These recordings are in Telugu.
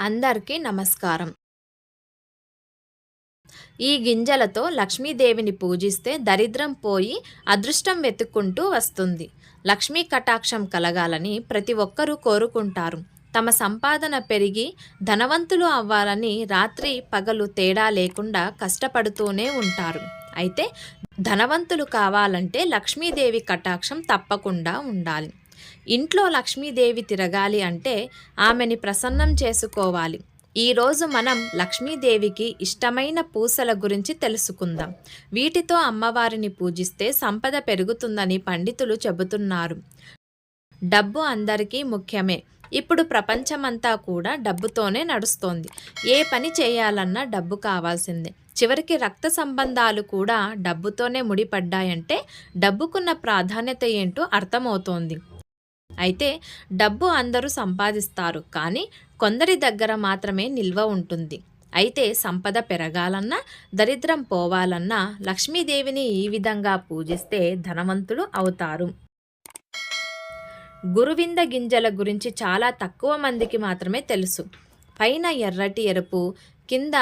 అందరికీ నమస్కారం. ఈ గింజలతో లక్ష్మీదేవిని పూజిస్తే దరిద్రం పోయి అదృష్టం వెతుక్కుంటూ వస్తుంది. లక్ష్మీ కటాక్షం కలగాలని ప్రతి ఒక్కరూ కోరుకుంటారు. తమ సంపాదన పెరిగి ధనవంతులు అవ్వాలని రాత్రి పగలు తేడా లేకుండా కష్టపడుతూనే ఉంటారు. అయితే ధనవంతులు కావాలంటే లక్ష్మీదేవి కటాక్షం తప్పకుండా ఉండాలి. ఇంట్లో లక్ష్మీదేవి తిరగాలి అంటే ఆమెని ప్రసన్నం చేసుకోవాలి. ఈరోజు మనం లక్ష్మీదేవికి ఇష్టమైన పూసల గురించి తెలుసుకుందాం. వీటితో అమ్మవారిని పూజిస్తే సంపద పెరుగుతుందని పండితులు చెబుతున్నారు. డబ్బు అందరికీ ముఖ్యమే. ఇప్పుడు ప్రపంచమంతా కూడా డబ్బుతోనే నడుస్తోంది. ఏ పని చేయాలన్నా డబ్బు కావాల్సిందే. చివరికి రక్త సంబంధాలు కూడా డబ్బుతోనే ముడిపడ్డాయంటే డబ్బుకున్న ప్రాధాన్యత ఏంటో అర్థమవుతోంది. అయితే డబ్బు అందరూ సంపాదిస్తారు, కానీ కొందరి దగ్గర మాత్రమే నిల్వ ఉంటుంది. అయితే సంపద పెరగాలన్నా దరిద్రం పోవాలన్నా లక్ష్మీదేవిని ఈ విధంగా పూజిస్తే ధనవంతులు అవుతారు. గురువింద గింజల గురించి చాలా తక్కువ మందికి మాత్రమే తెలుసు. పైన ఎర్రటి ఎరుపు, కింద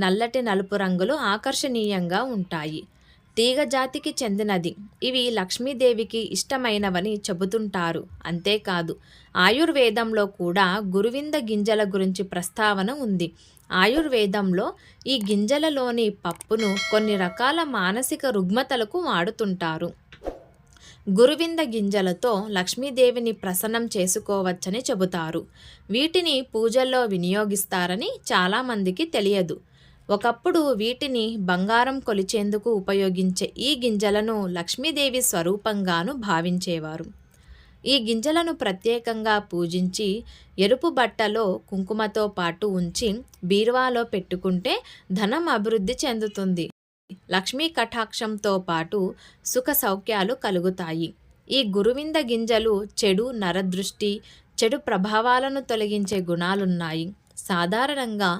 నల్లటి నలుపు రంగులు ఆకర్షణీయంగా ఉంటాయి. తీగజాతికి చెందినది. ఇవి లక్ష్మీదేవికి ఇష్టమైనవని చెబుతుంటారు. అంతేకాదు, ఆయుర్వేదంలో కూడా గురువింద గింజల గురించి ప్రస్తావన ఉంది. ఆయుర్వేదంలో ఈ గింజలలోని పప్పును కొన్ని రకాల మానసిక రుగ్మతలకు వాడుతుంటారు. గురువింద గింజలతో లక్ష్మీదేవిని ప్రసన్నం చేసుకోవచ్చని చెబుతారు. వీటిని పూజల్లో వినియోగిస్తారని చాలామందికి తెలియదు. ఒకప్పుడు వీటిని బంగారం కొలిచేందుకు ఉపయోగించే ఈ గింజలను లక్ష్మీదేవి స్వరూపంగాను భావించేవారు. ఈ గింజలను ప్రత్యేకంగా పూజించి ఎరుపు బట్టలో కుంకుమతో పాటు ఉంచి బీరువాలో పెట్టుకుంటే ధనం అభివృద్ధి చెందుతుంది. లక్ష్మీ కటాక్షంతో పాటు సుఖ సౌఖ్యాలు కలుగుతాయి. ఈ గురువింద గింజలు చెడు నరదృష్టి, చెడు ప్రభావాలను తొలగించే గుణాలున్నాయి. సాధారణంగా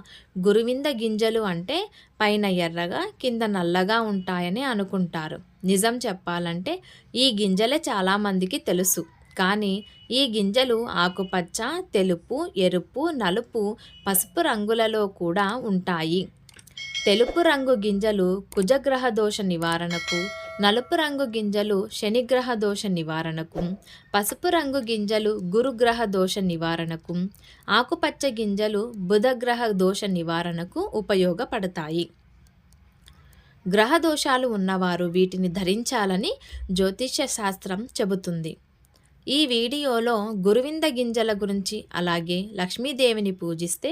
గురువింద గింజలు అంటే పైన ఎర్రగా కింద నల్లగా ఉంటాయని అనుకుంటారు. నిజం చెప్పాలంటే ఈ గింజలే చాలామందికి తెలుసు. కానీ ఈ గింజలు ఆకుపచ్చ, తెలుపు, ఎరుపు, నలుపు, పసుపు రంగులలో కూడా ఉంటాయి. తెలుపు రంగు గింజలు కుజగ్రహ దోష నివారణకు, నలుపు రంగు గింజలు శనిగ్రహ దోష నివారణకు, పసుపు రంగు గింజలు గురుగ్రహ దోష నివారణకు, ఆకుపచ్చ గింజలు బుధగ్రహ దోష నివారణకు ఉపయోగపడతాయి. గ్రహ దోషాలు ఉన్నవారు వీటిని ధరించాలని జ్యోతిష్య శాస్త్రం చెబుతుంది. ఈ వీడియోలో గురువింద గింజల గురించి, అలాగే లక్ష్మీదేవిని పూజిస్తే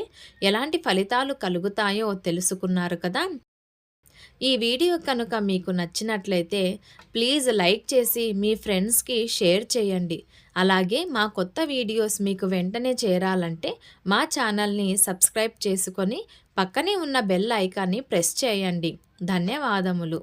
ఎలాంటి ఫలితాలు కలుగుతాయో తెలుసుకున్నారు కదా. ఈ వీడియో కనుక మీకు నచ్చినట్లయితే ప్లీజ్ లైక్ చేసి మీ ఫ్రెండ్స్కి షేర్ చేయండి. అలాగే మా కొత్త వీడియోస్ మీకు వెంటనే చేరాలంటే మా ఛానల్ని సబ్స్క్రైబ్ చేసుకొని పక్కనే ఉన్న బెల్ ఐకాన్ని ప్రెస్ చేయండి. ధన్యవాదములు.